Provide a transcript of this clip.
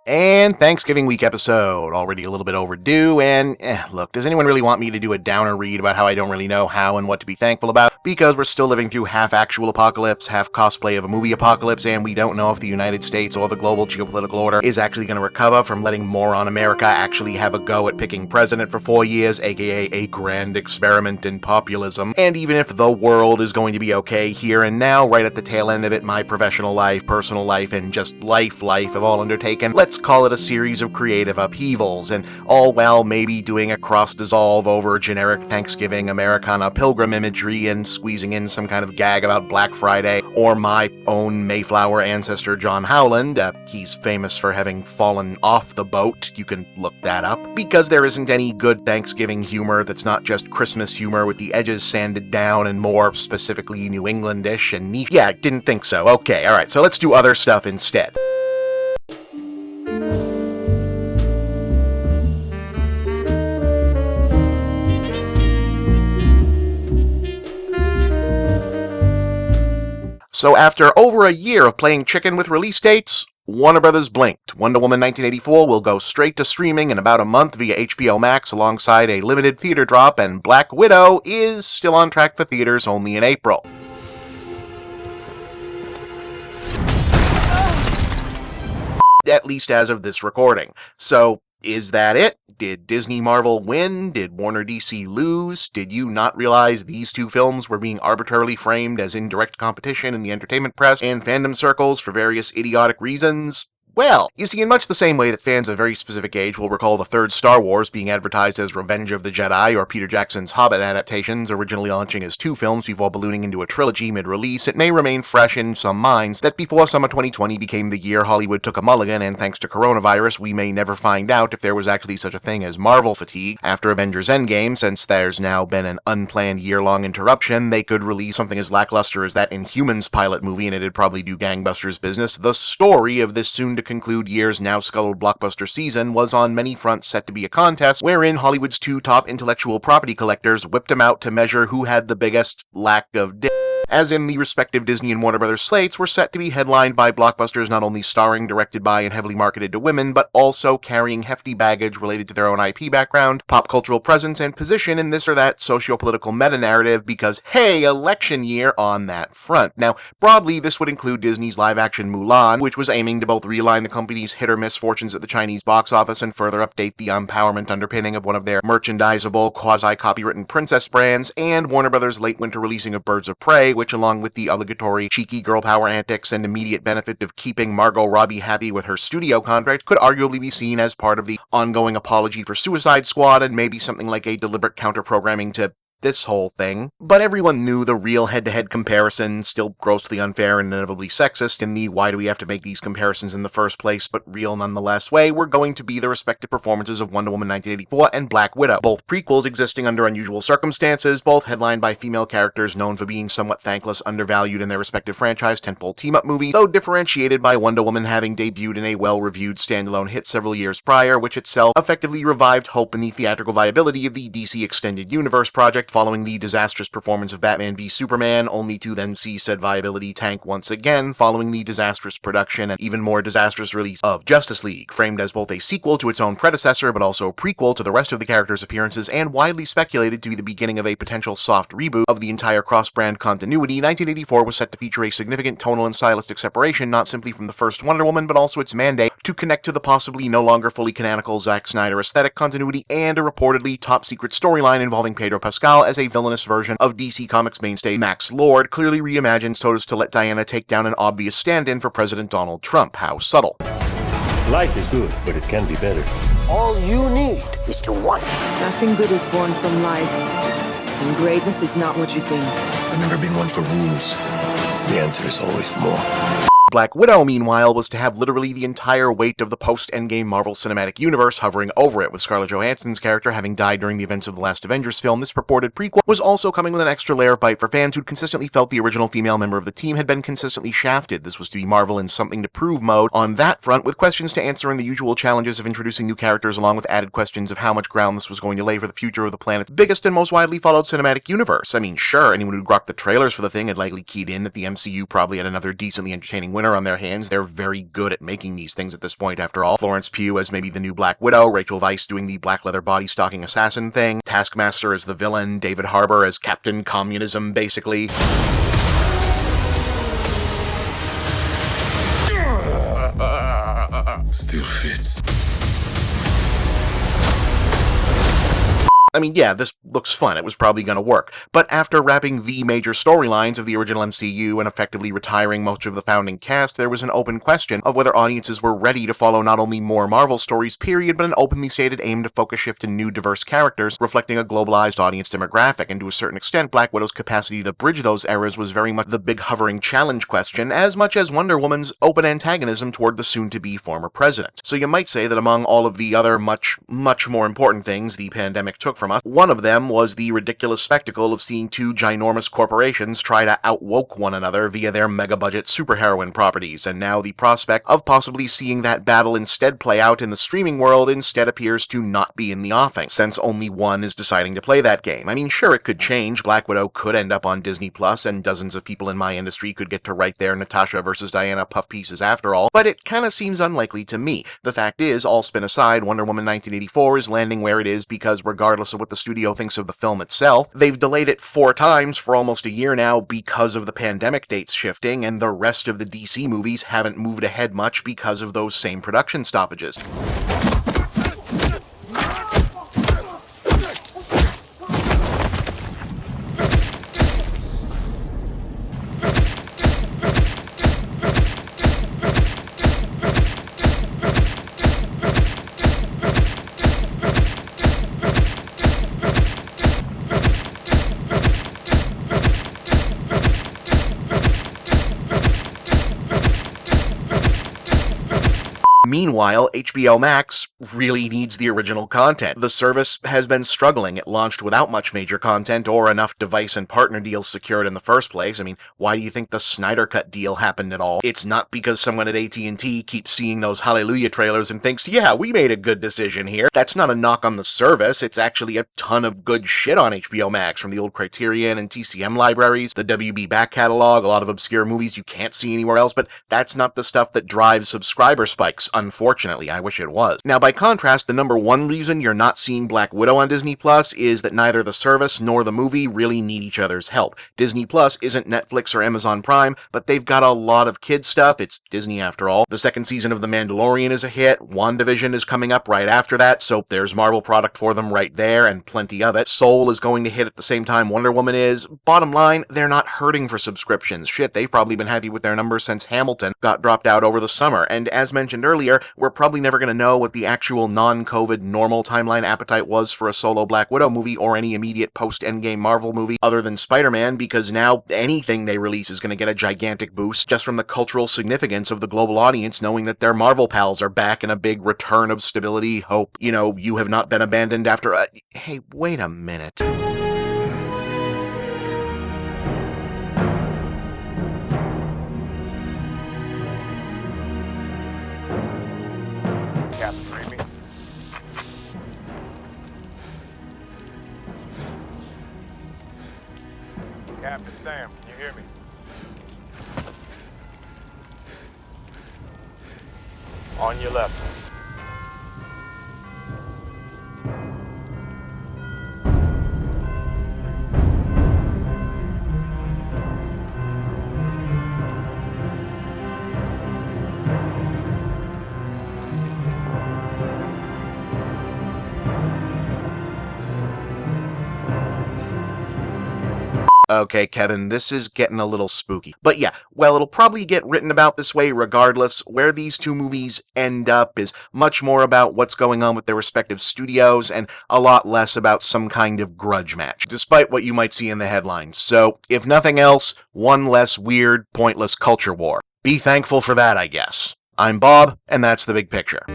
And Thanksgiving week episode, already a little bit overdue, and look, does anyone really want me to do a downer read about how I don't really know how and what to be thankful about? Because we're still living through half actual apocalypse, half cosplay of a movie apocalypse, and we don't know if the United States or the global geopolitical order is actually going to recover from letting moron America actually have a go at picking president for 4 years, aka a grand experiment in populism. And even if the world is going to be okay here and now, right at the tail end of it, my professional life, personal life, and just life have all undertaken, let's call it a series of creative upheavals, and all while maybe doing a cross-dissolve over generic Thanksgiving Americana pilgrim imagery and squeezing in some kind of gag about Black Friday, or my own Mayflower ancestor John Howland. He's famous for having fallen off the boat, you can look that up, because there isn't any good Thanksgiving humor that's not just Christmas humor with the edges sanded down and more specifically New Englandish and niche. Yeah, didn't think so. Okay, alright, so let's do other stuff instead. So after over a year of playing chicken with release dates, Warner Brothers blinked. Wonder Woman 1984 will go straight to streaming in about a month via HBOMAX alongside a limited theater drop, and Black Widow is still on track for theaters only in April. At least as of this recording. So, is that it? Did Disney Marvel win? Did Warner DC lose? Did you not realize these two films were being arbitrarily framed as in direct competition in the entertainment press and fandom circles for various idiotic reasons? Well, you see, in much the same way that fans of very specific age will recall the third Star Wars being advertised as Revenge of the Jedi, or Peter Jackson's Hobbit adaptations originally launching as 2 films before ballooning into a trilogy mid-release, it may remain fresh in some minds that before summer 2020 became the year Hollywood took a mulligan, and thanks to coronavirus, we may never find out if there was actually such a thing as Marvel fatigue. After Avengers Endgame, since there's now been an unplanned year-long interruption, they could release something as lackluster as that Inhumans pilot movie, and it'd probably do gangbusters business. The story of this soon-to-conclude year's now-scuttled blockbuster season was on many fronts set to be a contest wherein Hollywood's 2 top intellectual property collectors whipped them out to measure who had the biggest lack of as in the respective Disney and Warner Brothers slates were set to be headlined by blockbusters not only starring, directed by, and heavily marketed to women, but also carrying hefty baggage related to their own IP background, pop cultural presence, and position in this or that socio-political meta-narrative because, hey, election year on that front. Now, broadly, this would include Disney's live-action Mulan, which was aiming to both realign the company's hit-or-miss fortunes at the Chinese box office and further update the empowerment underpinning of one of their merchandisable, quasi-copywritten princess brands, and Warner Brothers' late winter releasing of Birds of Prey, which, along with the obligatory cheeky girl power antics and immediate benefit of keeping Margot Robbie happy with her studio contract, could arguably be seen as part of the ongoing apology for Suicide Squad and maybe something like a deliberate counter-programming to this whole thing. But everyone knew the real head-to-head comparison, still grossly unfair and inevitably sexist in the why do we have to make these comparisons in the first place, but real nonetheless way, were going to be the respective performances of Wonder Woman 1984 and Black Widow, both prequels existing under unusual circumstances, both headlined by female characters known for being somewhat thankless, undervalued in their respective franchise tentpole team-up movies, though differentiated by Wonder Woman having debuted in a well-reviewed standalone hit several years prior, which itself effectively revived hope in the theatrical viability of the DC Extended Universe project following the disastrous performance of Batman v Superman, only to then see said viability tank once again following the disastrous production and even more disastrous release of Justice League, framed as both a sequel to its own predecessor but also a prequel to the rest of the characters' appearances and widely speculated to be the beginning of a potential soft reboot of the entire cross-brand continuity. 1984 was set to feature a significant tonal and stylistic separation not simply from the first Wonder Woman but also its mandate to connect to the possibly no longer fully canonical Zack Snyder aesthetic continuity and a reportedly top-secret storyline involving Pedro Pascal as a villainous version of DC Comics mainstay Max Lord, clearly reimagined so as to let Diana take down an obvious stand-in for President Donald Trump. How subtle. Life is good, but it can be better. All you need is to want. Nothing good is born from lies, and greatness is not what you think. I've never been one for rules. The answer is always more. Black Widow, meanwhile, was to have literally the entire weight of the post-Endgame Marvel Cinematic Universe hovering over it, with Scarlett Johansson's character having died during the events of the last Avengers film. This purported prequel was also coming with an extra layer of bite for fans who'd consistently felt the original female member of the team had been consistently shafted. This was to be Marvel in something to prove mode on that front, with questions to answer and the usual challenges of introducing new characters, along with added questions of how much ground this was going to lay for the future of the planet's biggest and most widely followed cinematic universe. I mean, sure, anyone who'd grokked the trailers for the thing had likely keyed in that the MCU probably had another decently entertaining winner breadwinner on their hands. They're very good at making these things at this point, after all. Florence Pugh as maybe the new Black Widow, Rachel Weisz doing the black leather body stalking assassin thing, Taskmaster as the villain, David Harbour as Captain Communism, basically. Still fits. I mean, yeah, this looks fun. It was probably going to work. But after wrapping the major storylines of the original MCU and effectively retiring most of the founding cast, there was an open question of whether audiences were ready to follow not only more Marvel stories, period, but an openly stated aim to focus shift to new diverse characters, reflecting a globalized audience demographic. And to a certain extent, Black Widow's capacity to bridge those eras was very much the big hovering challenge question, as much as Wonder Woman's open antagonism toward the soon-to-be former president. So you might say that among all of the other much more important things the pandemic took from us, one of them was the ridiculous spectacle of seeing two ginormous corporations try to outwoke one another via their mega-budget superheroine properties, and now the prospect of possibly seeing that battle instead play out in the streaming world instead appears to not be in the offing, since only one is deciding to play that game. I mean, sure, it could change. Black Widow could end up on Disney+, and dozens of people in my industry could get to write their Natasha versus Diana puff pieces after all, but it kinda seems unlikely to me. The fact is, all spin aside, Wonder Woman 1984 is landing where it is because regardless of what the studio thinks of the film itself, they've delayed it 4 times for almost a year now because of the pandemic dates shifting, and the rest of the DC movies haven't moved ahead much because of those same production stoppages. Meanwhile, HBOMAX really needs the original content. The service has been struggling. It launched without much major content or enough device and partner deals secured in the first place. I mean, why do you think the Snyder Cut deal happened at all? It's not because someone at AT&T keeps seeing those Hallelujah trailers and thinks, yeah, we made a good decision here. That's not a knock on the service. It's actually a ton of good shit on HBOMAX, from the old Criterion and TCM libraries, the WB back catalog, a lot of obscure movies you can't see anywhere else, but that's not the stuff that drives subscriber spikes. Unfortunately, I wish it was. Now, by contrast, the number one reason you're not seeing Black Widow on Disney Plus is that neither the service nor the movie really need each other's help. Disney Plus isn't Netflix or Amazon Prime, but they've got a lot of kid stuff. It's Disney after all. The second season of The Mandalorian is a hit. WandaVision is coming up right after that, so there's Marvel product for them right there, and plenty of it. Soul is going to hit at the same time Wonder Woman is. Bottom line, they're not hurting for subscriptions. Shit, they've probably been happy with their numbers since Hamilton got dropped out over the summer, and as mentioned earlier, we're probably never going to know what the actual non-COVID normal timeline appetite was for a solo Black Widow movie or any immediate post-Endgame Marvel movie other than Spider-Man, because now anything they release is going to get a gigantic boost just from the cultural significance of the global audience knowing that their Marvel pals are back in a big return of stability, hope, you have not been abandoned after Hey, wait a minute. Captain, read me. Captain Sam, can you hear me? On your left. Okay, Kevin, this is getting a little spooky. But yeah, well, it'll probably get written about this way regardless. Where these two movies end up is much more about what's going on with their respective studios and a lot less about some kind of grudge match, despite what you might see in the headlines. So, if nothing else, one less weird, pointless culture war. Be thankful for that, I guess. I'm Bob, and that's the big picture.